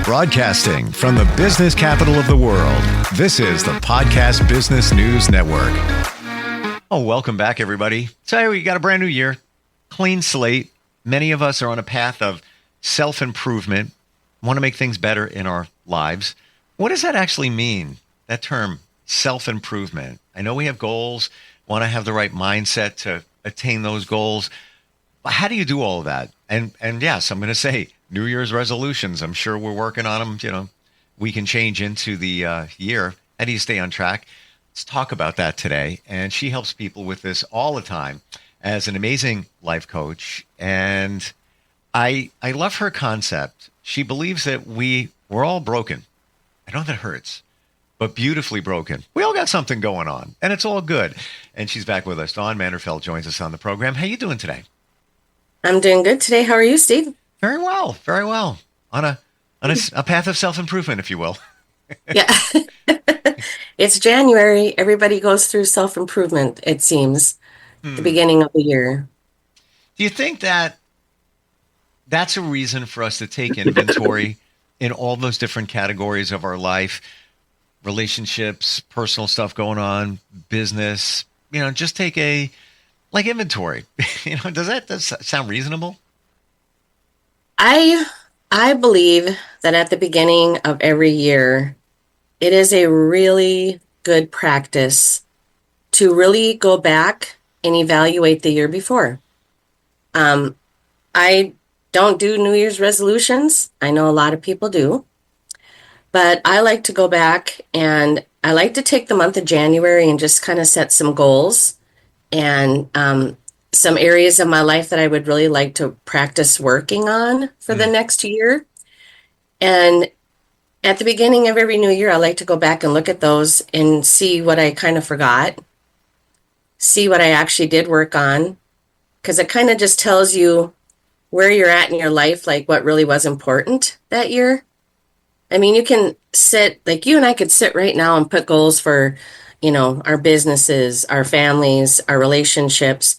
Broadcasting from the business capital of the world, this is the Podcast Business News Network. Oh, welcome back, everybody. So we got a brand new year, clean slate. Many of us are on a path of self-improvement, want to make things better in our lives. What does that actually mean, that term, self-improvement? I know we have goals, want to have the right mindset to attain those goals. But how do you do all of that? And yes, I'm going to say New Year's resolutions. I'm sure we're working on them. We can change into the year. How do you stay on track? Let's talk about that today. And she helps people with this all the time as an amazing life coach. And I love her concept. She believes that we're all broken. I know that hurts, but beautifully broken. We all got something going on, and it's all good. And she's back with us. Dawn Manderfeld joins us on the program. How you doing today? I'm doing good today. How are you, Steve? Very well, very well. On a path of self-improvement, if you will. Yeah. It's January. Everybody goes through self-improvement, it seems, the beginning of the year. Do you think that that's a reason for us to take inventory in all those different categories of our life, relationships, personal stuff going on, business, just take inventory. Does that sound reasonable? I believe that at the beginning of every year, it is a really good practice to really go back and evaluate the year before. I don't do New Year's resolutions. I know a lot of people do, but I like to go back and I like to take the month of January and just kind of set some goals and some areas of my life that I would really like to practice working on for the next year. And at the beginning of every new year, I like to go back and look at those and see what I kind of forgot, see what I actually did work on, because it kind of just tells you where you're at in your life, like what really was important that year. I mean, you can sit, like you and I could sit right now and put goals for, our businesses, our families, our relationships,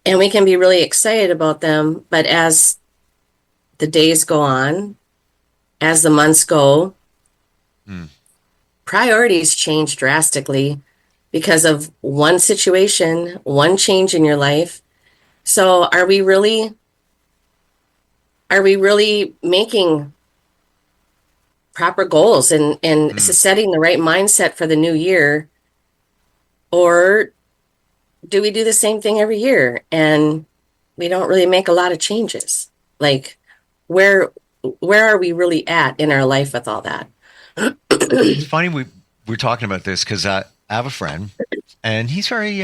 and we can be really excited about them. But as the days go on, as the months go, priorities change drastically because of one situation, one change in your life. So are we really making proper goals and setting the right mindset for the new year? Or do we do the same thing every year and we don't really make a lot of changes? Like where are we really at in our life with all that? It's funny we're talking about this because I have a friend and he's very,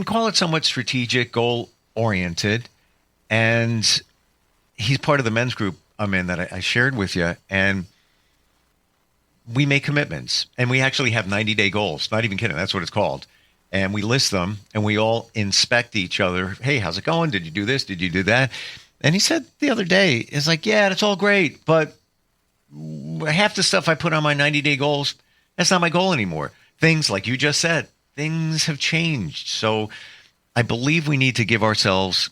call it somewhat strategic, goal oriented. And he's part of the men's group I'm in that I shared with you. And we make commitments and we actually have 90-day goals. Not even kidding. That's what it's called. And we list them and we all inspect each other. Hey, how's it going? Did you do this? Did you do that? And he said the other day, it's like, yeah, that's all great. But half the stuff I put on my 90-day goals, that's not my goal anymore. Things like you just said, things have changed. So I believe we need to give ourselves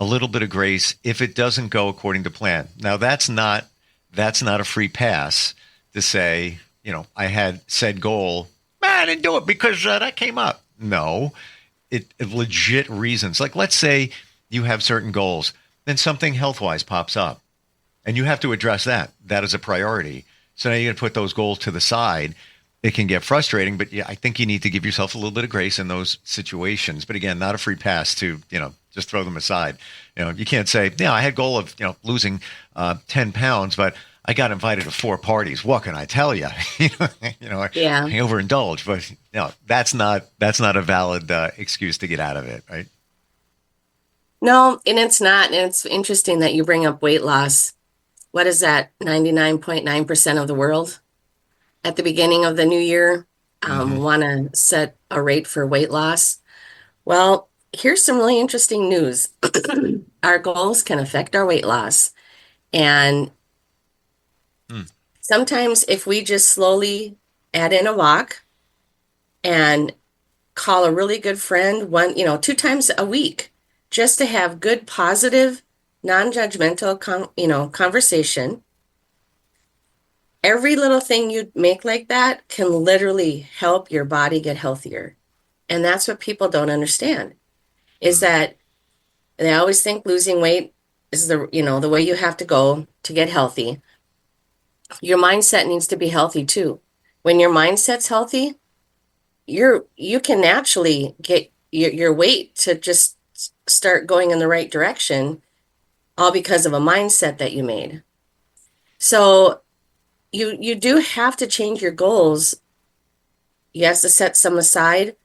a little bit of grace if it doesn't go according to plan. Now, that's not a free pass to say, I had said goal, I didn't do it because that came up. No, it legit reasons. Like, let's say you have certain goals, then something health-wise pops up, and you have to address that. That is a priority. So now you're going to put those goals to the side. It can get frustrating, but yeah, I think you need to give yourself a little bit of grace in those situations. But again, not a free pass to, just throw them aside. You can't say, I had a goal of, losing 10 pounds, but I got invited to 4 parties. What can I tell you? Yeah. I overindulged, but that's not a valid excuse to get out of it, right? No, and it's not. And it's interesting that you bring up weight loss. What is that? 99.9% of the world at the beginning of the new year want to set a rate for weight loss. Well, here's some really interesting news. Our goals can affect our weight loss. And sometimes if we just slowly add in a walk and call a really good friend 2 times a week, just to have good, positive non-judgmental, conversation. Every little thing you make like that can literally help your body get healthier. And that's what people don't understand is Mm. that they always think losing weight is the way you have to go to get healthy. Your mindset needs to be healthy too. When your mindset's healthy, you can naturally get your weight to just start going in the right direction, all because of a mindset that you made. So you do have to change your goals. You have to set some aside.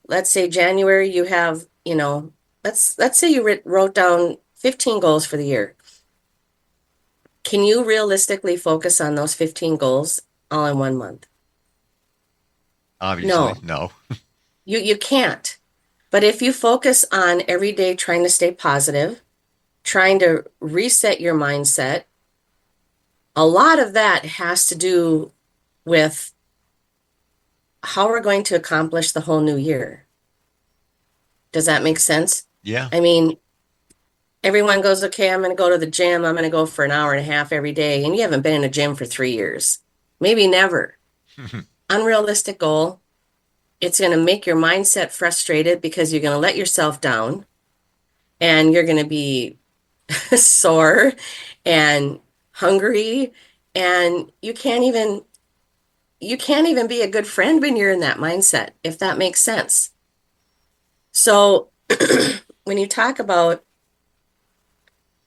Let's say January you have, let's say you wrote down 15 goals for the year. Can you realistically focus on those 15 goals all in 1 month? Obviously, No, no. you can't. But if you focus on every day trying to stay positive, trying to reset your mindset, a lot of that has to do with how we're going to accomplish the whole new year. Does that make sense? Yeah. I mean, everyone goes, okay, I'm going to go to the gym. I'm going to go for an hour and a half every day. And you haven't been in a gym for 3 years, maybe never. Unrealistic goal. It's going to make your mindset frustrated because you're going to let yourself down and you're going to be sore and hungry and you can't even be a good friend when you're in that mindset, if that makes sense. So when you talk about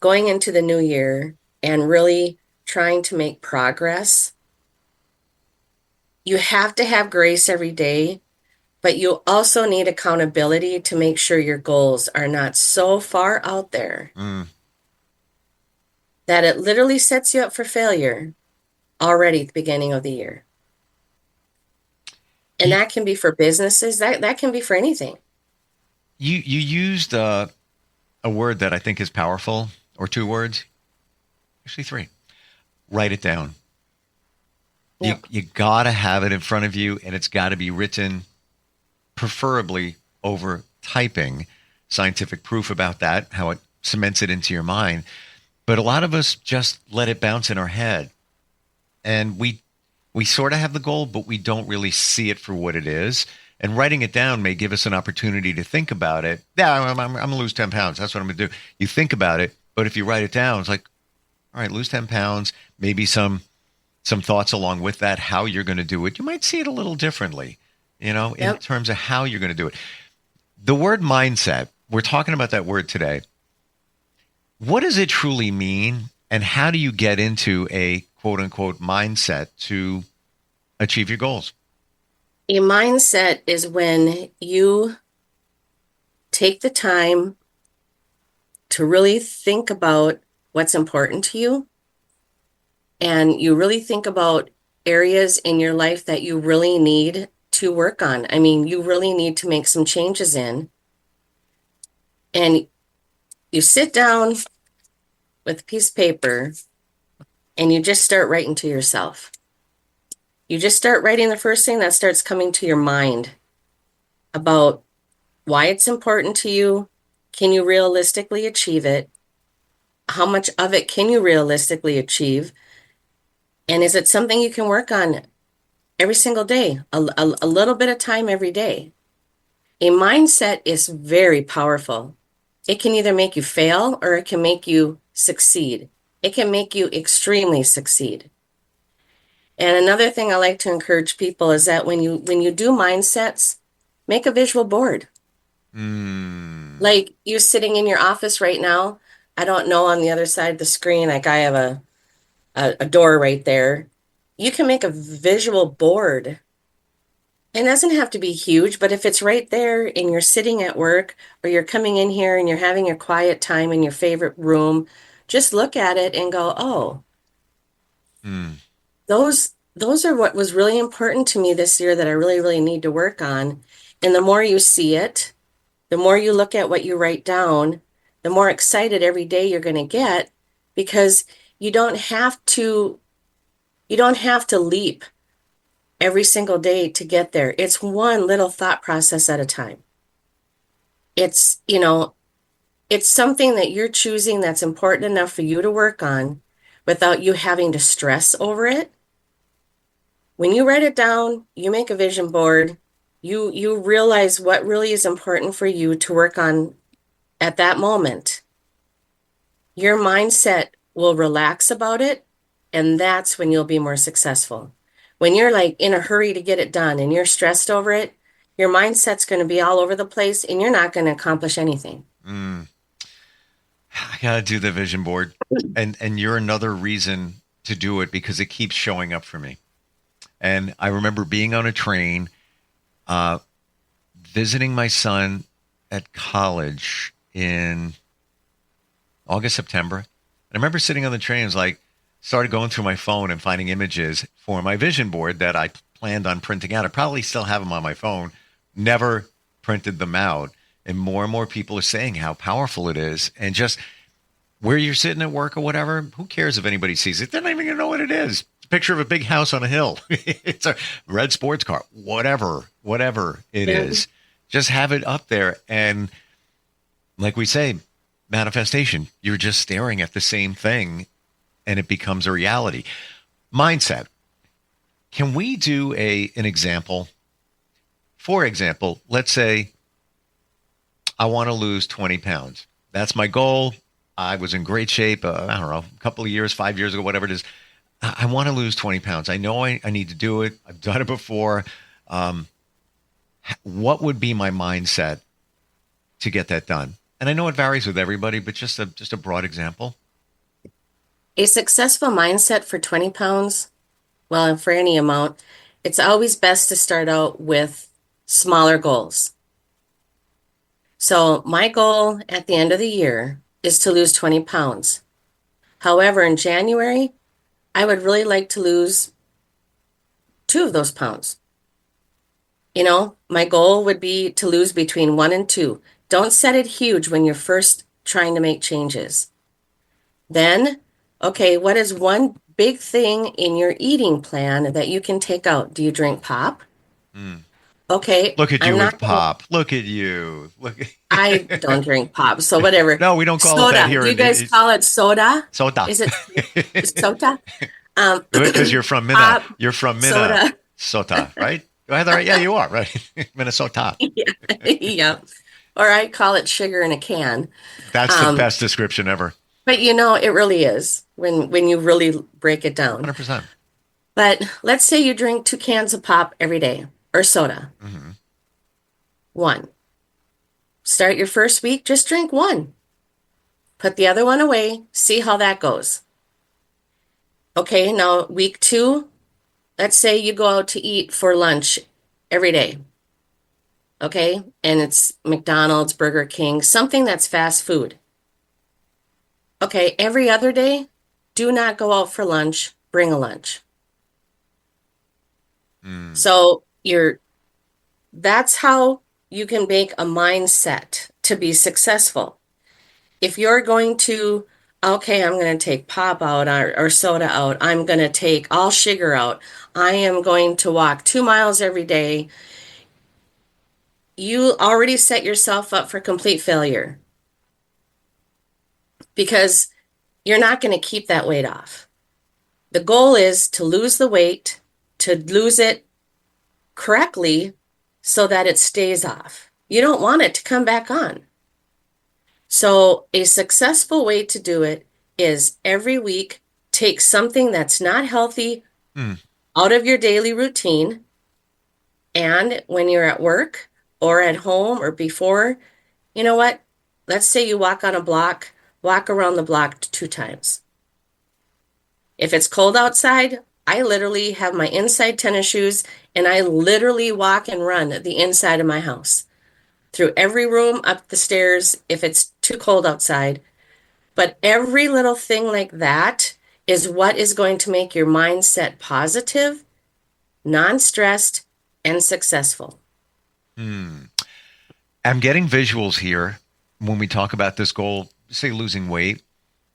going into the new year and really trying to make progress, you have to have grace every day, but you also need accountability to make sure your goals are not so far out there Mm. that it literally sets you up for failure already at the beginning of the year. And You that can be for businesses, that can be for anything. you used a word that I think is powerful, or two words, actually three. Write it down. Yep. You gotta have it in front of you, and it's got to be written, preferably over typing. Scientific proof about that, how it cements it into your mind. But a lot of us just let it bounce in our head, and we sort of have the goal, but we don't really see it for what it is. And writing it down may give us an opportunity to think about it. Yeah, I'm going to lose 10 pounds. That's what I'm going to do. You think about it, but if you write it down, it's like, all right, lose 10 pounds, maybe some thoughts along with that, how you're going to do it. You might see it a little differently, in Yep. terms of how you're going to do it. The word mindset, we're talking about that word today. What does it truly mean? And how do you get into a quote unquote mindset to achieve your goals? A mindset is when you take the time to really think about what's important to you and you really think about areas in your life that you really need to work on. I mean, you really need to make some changes in. And you sit down with a piece of paper and you just start writing to yourself. You just start writing the first thing that starts coming to your mind about why it's important to you. Can you realistically achieve it? How much of it can you realistically achieve? And is it something you can work on every single day, a little bit of time every day? A mindset is very powerful. It can either make you fail or it can make you succeed. It can make you extremely succeed. And another thing I like to encourage people is that when you do mindsets, make a visual board. Mm. Like you're sitting in your office right now. I don't know on the other side of the screen, like I have a door right there. You can make a visual board. It doesn't have to be huge, but if it's right there and you're sitting at work or you're coming in here and you're having a quiet time in your favorite room, just look at it and go, oh, Mm. those are what was really important to me this year that I really, really need to work on. And the more you see it, the more you look at what you write down, the more excited every day you're going to get because you don't have to you don't have to leap every single day to get there. It's one little thought process at a time. It's, it's something that you're choosing that's important enough for you to work on without you having to stress over it. When you write it down, you make a vision board, you realize what really is important for you to work on at that moment. Your mindset will relax about it, and that's when you'll be more successful. When you're like in a hurry to get it done and you're stressed over it, your mindset's going to be all over the place and you're not going to accomplish anything. I gotta do the vision board, and you're another reason to do it because it keeps showing up for me. And I remember being on a train, visiting my son at college in August, September. And I remember sitting on the train, and like, started going through my phone and finding images for my vision board that I planned on printing out. I probably still have them on my phone, never printed them out. And more people are saying how powerful it is. And just where you're sitting at work or whatever, who cares if anybody sees it? They're not even going to know what it is. It's a picture of a big house on a hill. It's a red sports car, whatever it is. Just have it up there. And like we say, manifestation, you're just staring at the same thing and it becomes a reality. Mindset. Can we do an example? For example, let's say I want to lose 20 pounds. That's my goal. I was in great shape, I don't know, a couple of years, 5 years ago, whatever it is. I want to lose 20 pounds. I know I need to do it. I've done it before. What would be my mindset to get that done? And I know it varies with everybody, but just a broad example. A successful mindset for 20 pounds, well, for any amount, it's always best to start out with smaller goals. So my goal at the end of the year is to lose 20 pounds. However, in January, I would really like to lose 2 of those pounds. You know, my goal would be to lose between 1 and 2. Don't set it huge when you're first trying to make changes. Then, okay, what is one big thing in your eating plan that you can take out? Do you drink pop? Okay. Look at you with pop. Look at you. I don't drink pop, so whatever. No, we don't call soda. it that here. Do you guys call it soda? Soda. Is it soda? Because you're from Minnesota. You're from soda. Minnesota, right? Heather, yeah, you are, right? Minnesota. Yeah. Or I call it sugar in a can. That's the best description ever. But you know, it really is when you really break it down. 100%. But let's say you drink 2 cans of pop every day or soda. 1. Start your first week, just drink 1. Put the other one away, see how that goes. Okay, now week 2, let's say you go out to eat for lunch every day. Okay, and it's McDonald's, Burger King, something that's fast food. Okay, every other day, do not go out for lunch, bring a lunch. So that's how you can make a mindset to be successful. If you're going to, okay, I'm going to take pop out or soda out, I'm going to take all sugar out, I am going to walk 2 miles every day, you already set yourself up for complete failure because you're not going to keep that weight off. The goal is to lose the weight, to lose it correctly so that it stays off. You don't want it to come back on. So a successful way to do it is every week, take something that's not healthy out of your daily routine. And when you're at work or at home or before, you know what? Let's say you walk on a block, walk around the block 2 times. If it's cold outside, I literally have my inside tennis shoes and I literally walk and run the inside of my house through every room, up the stairs if it's too cold outside. But every little thing like that is what is going to make your mindset positive, non-stressed, and successful. I'm getting visuals here when we talk about this goal, say losing weight,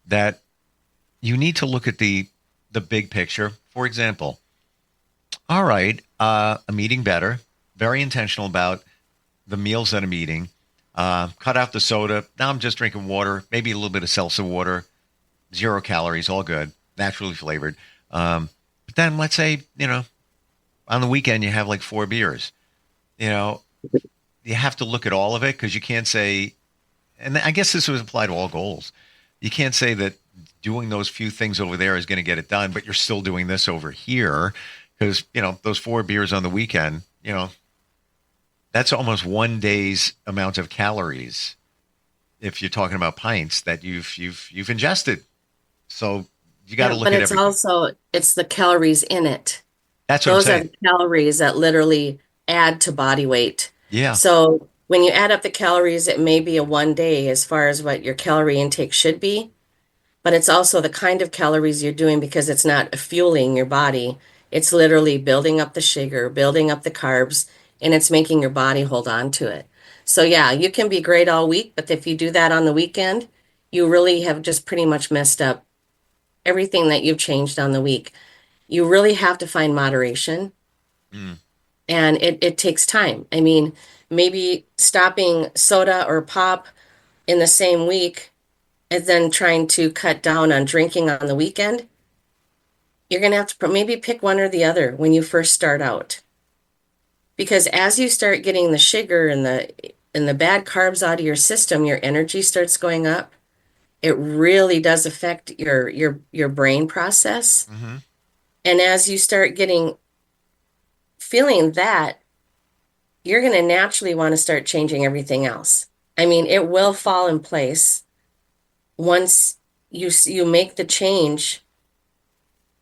that you need to look at the big picture. For example, all right, I'm eating better, very intentional about the meals that I'm eating. Cut out the soda. Now I'm just drinking water, maybe a little bit of seltzer water, 0 calories, all good, naturally flavored. But then let's say, on the weekend you have like 4 beers. You know, you have to look at all of it because you can't say, and I guess this would apply to all goals. You can't say that doing those few things over there is going to get it done, but you're still doing this over here because, those 4 beers on the weekend, that's almost one day's amount of calories if you're talking about pints that you've ingested. So you got to Yeah, look but at it's everything. also it's the calories in it. That's what I'm Those are saying. the calories that literally add to body weight. Yeah. So when you add up the calories, it may be a one day as far as what your calorie intake should be, but it's also the kind of calories you're doing because it's not fueling your body. It's literally building up the sugar, building up the carbs, and it's making your body hold on to it. So yeah, you can be great all week, but if you do that on the weekend, you really have just pretty much messed up everything that you've changed on the week. You really have to find moderation, Mm. and it takes time. I mean, maybe stopping soda or pop in the same week and then trying to cut down on drinking on the weekend, you're going to have to maybe pick one or the other when you first start out. Because as you start getting the sugar and the bad carbs out of your system, your energy starts going up. It really does affect your brain process. Hmm. And as you start getting feeling that, you're going to naturally want to start changing everything else. I mean, it will fall in place once you make the change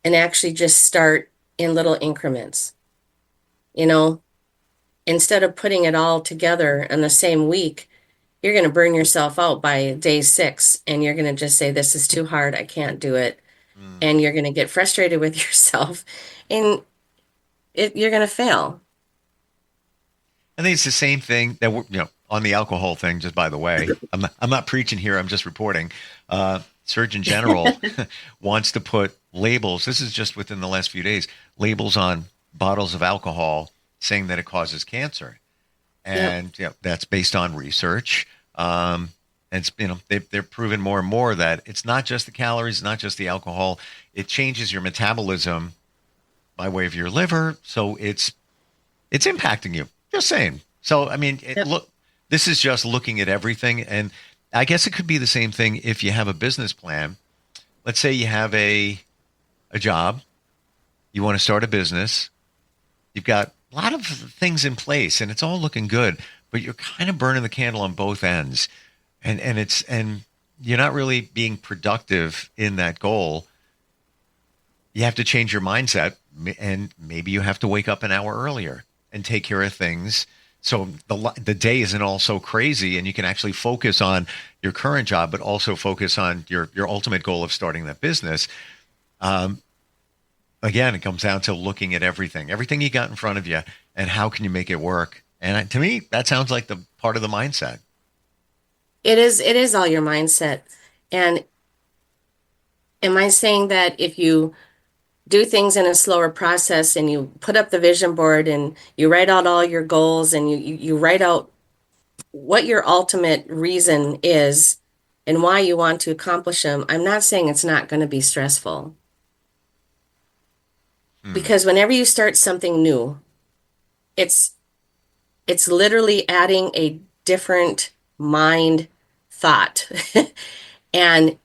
and actually just start in little increments. You know, instead of putting it all together in the same week, you're going to burn yourself out by day 6 and you're going to just say, this is too hard. I can't do it. Mm. And you're going to get frustrated with yourself and you're going to fail. I think it's the same thing that on the alcohol thing. Just by the way, I'm not preaching here. I'm just reporting. Surgeon General wants to put labels. This is just within the last few days. Labels on bottles of alcohol saying that it causes cancer, Yep. and that's based on research. And it's, they're proving more and more that it's not just the calories, not just the alcohol. It changes your metabolism by way of your liver, so it's impacting you. Just saying. So, I mean, Yep. look, this is just looking at everything. And I guess it could be the same thing if you have a business plan. Let's say you have a job, you want to start a business, you've got a lot of things in place and it's all looking good, but you're kind of burning the candle on both ends. And you're not really being productive in that goal. You have to change your mindset, and maybe you have to wake up an hour earlier and take care of things so the day isn't all so crazy, and you can actually focus on your current job but also focus on your ultimate goal of starting that business. um, Again, it comes down to looking at everything you got in front of you, and how can you make it work. And to me, that sounds like the part of the mindset. It is all your mindset. And am I saying that if you do things in a slower process and you put up the vision board and you write out all your goals and you write out what your ultimate reason is and why you want to accomplish them, I'm not saying it's not going to be stressful. Hmm. Because whenever you start something new, it's it's literally adding a different mind thought. And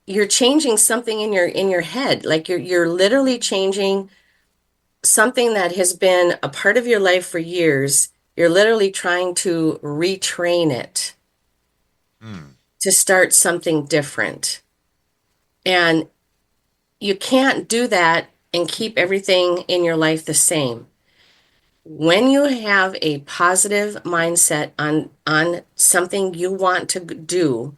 you're changing something in your head. Like you're literally changing something that has been a part of your life for years. You're literally trying to retrain it Hmm. to start something different. And you can't do that and keep everything in your life the same. When you have a positive mindset on something you want to do,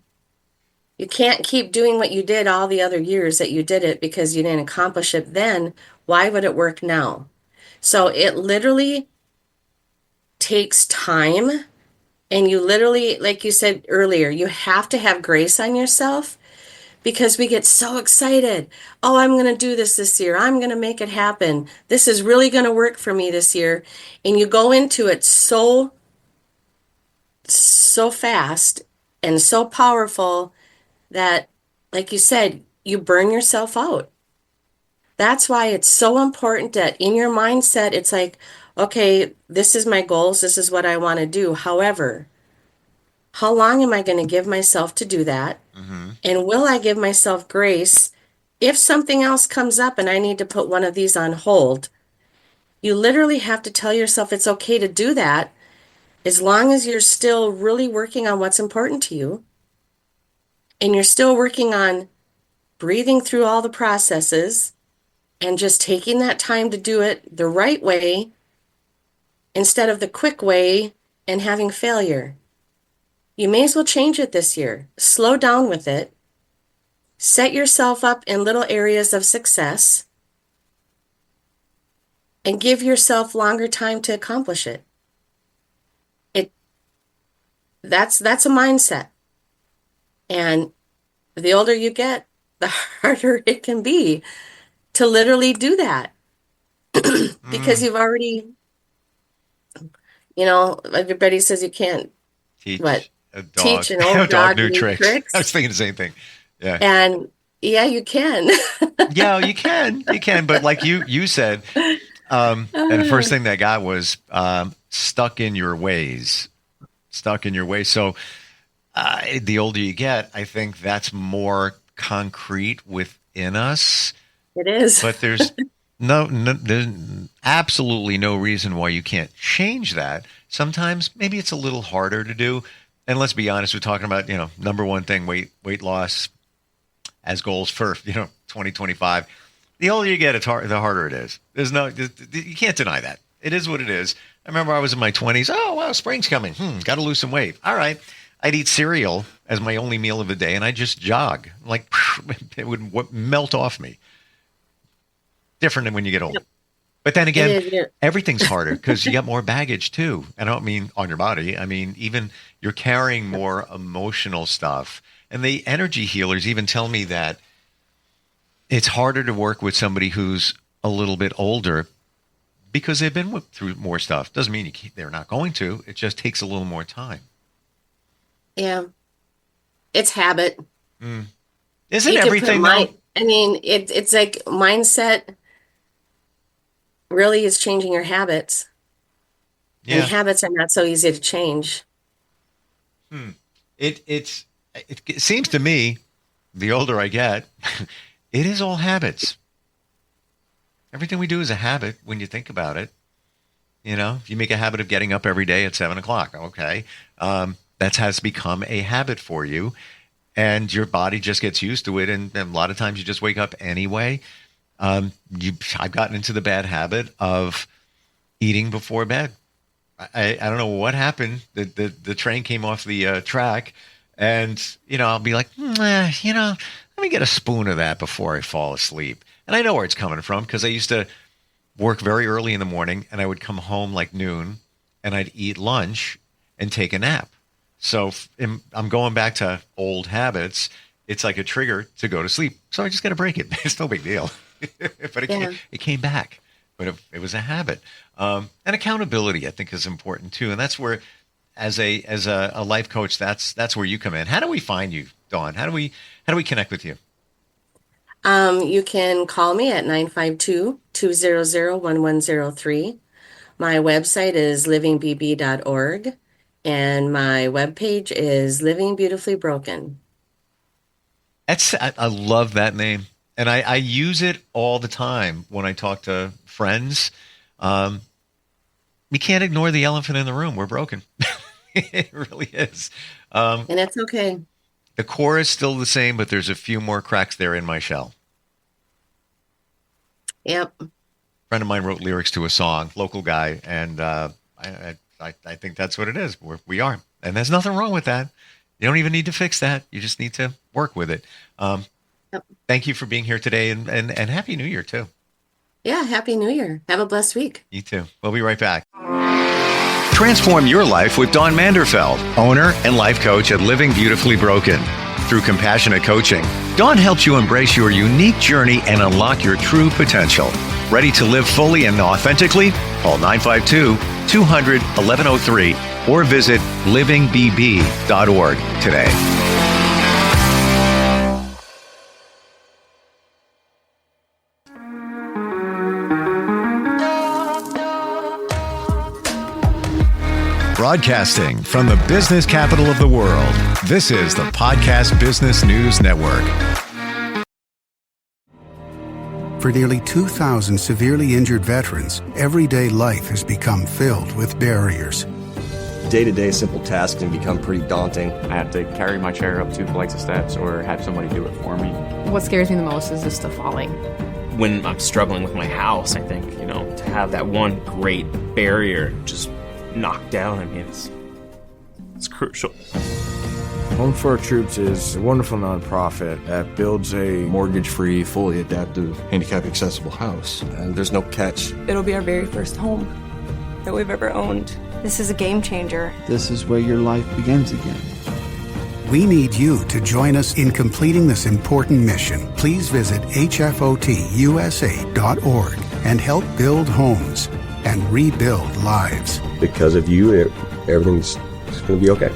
you can't keep doing what you did all the other years that you did it because you didn't accomplish it then. Why would it work now? So it literally takes time. And you literally, like you said earlier, you have to have grace on yourself because we get so excited. Oh, I'm going to do this year. I'm going to make it happen. This is really going to work for me this year. And you go into it so so fast and so powerful that, like you said, you burn yourself out. That's why it's so important that in your mindset, it's like, okay, this is my goals, this is what I want to do. However, how long am I going to give myself to do that? Mm-hmm. And will I give myself grace if something else comes up and I need to put one of these on hold? You literally have to tell yourself it's okay to do that as long as you're still really working on what's important to you and you're still working on breathing through all the processes and just taking that time to do it the right way instead of the quick way and having failure. You may as well change it this year. Slow down with it. Set yourself up in little areas of success and give yourself longer time to accomplish it. That's a mindset. And the older you get, the harder it can be to literally do that because you've already, everybody says you can't Teach a dog, teach an old a dog dog new new tricks. tricks. I was thinking the same thing. Yeah. And yeah, you can. Yeah, you can. But like you said, and the first thing that got was stuck in your ways. So the older you get, I think that's more concrete within us. It is. But there's there's absolutely no reason why you can't change that. Sometimes maybe it's a little harder to do. And let's be honest, we're talking about, number one thing, weight loss as goals for, 2025. The older you get, the harder it is. You can't deny that. It is what it is. I remember I was in my 20s. Oh, wow, spring's coming. Got to lose some weight. All right. I'd eat cereal as my only meal of the day, and I'd just jog. Like, it would melt off me. Different than when you get older. Yep. But then again, everything's harder because you got more baggage too. And I don't mean on your body. I mean, even you're carrying more emotional stuff. And the energy healers even tell me that it's harder to work with somebody who's a little bit older because they've been through more stuff. Doesn't mean they're not going to. It just takes a little more time. Yeah. It's habit. Isn't everything though? It's like mindset really is changing your habits. Yeah. And habits are not so easy to change. It seems to me, the older I get, it is all habits. Everything we do is a habit when you think about it. If you make a habit of getting up every day at 7:00, okay, that has become a habit for you, and your body just gets used to it. And a lot of times you just wake up anyway. I've gotten into the bad habit of eating before bed. I don't know what happened. The train came off the track, and I'll be like, let me get a spoon of that before I fall asleep. And I know where it's coming from because I used to work very early in the morning, and I would come home like noon, and I'd eat lunch and take a nap. So I'm going back to old habits. It's like a trigger to go to sleep. So I just got to break it. It's no big deal. But it came back. But it was a habit. And accountability, I think, is important too. And that's where, as a life coach, that's where you come in. How do we find you, Dawn? How do we connect with you? You can call me at 952-200-1103. My website is livingbb.org, and my webpage is Living Beautifully Broken. I love that name. And I use it all the time when I talk to friends. We can't ignore the elephant in the room. We're broken. It really is. And it's okay. The core is still the same, but there's a few more cracks there in my shell. Yep. A friend of mine wrote lyrics to a song, local guy, and I think that's what it is. We are. And there's nothing wrong with that. You don't even need to fix that. You just need to work with it. Yep. Thank you for being here today, and Happy New Year, too. Yeah, Happy New Year. Have a blessed week. You too. We'll be right back. Transform your life with Dawn Manderfeld, owner and life coach at Living Beautifully Broken. Through compassionate coaching, Dawn helps you embrace your unique journey and unlock your true potential. Ready to live fully and authentically? Call 952-200-1103 or visit livingbb.org today. Broadcasting from the business capital of the world, this is the Podcast Business News Network. For nearly 2,000 severely injured veterans, everyday life has become filled with barriers. Day-to-day simple tasks can become pretty daunting. I have to carry my chair up 2 flights of steps or have somebody do it for me. What scares me the most is just the falling. When I'm struggling with my house, I think, to have that one great barrier just knocked down, it's crucial. Home for Our Troops is a wonderful nonprofit that builds a mortgage-free, fully adaptive, handicap-accessible house. And there's no catch. It'll be our very first home that we've ever owned. This is a game changer. This is where your life begins again. We need you to join us in completing this important mission. Please visit hfotusa.org and help build homes and rebuild lives. Because of you, everything's going to be okay.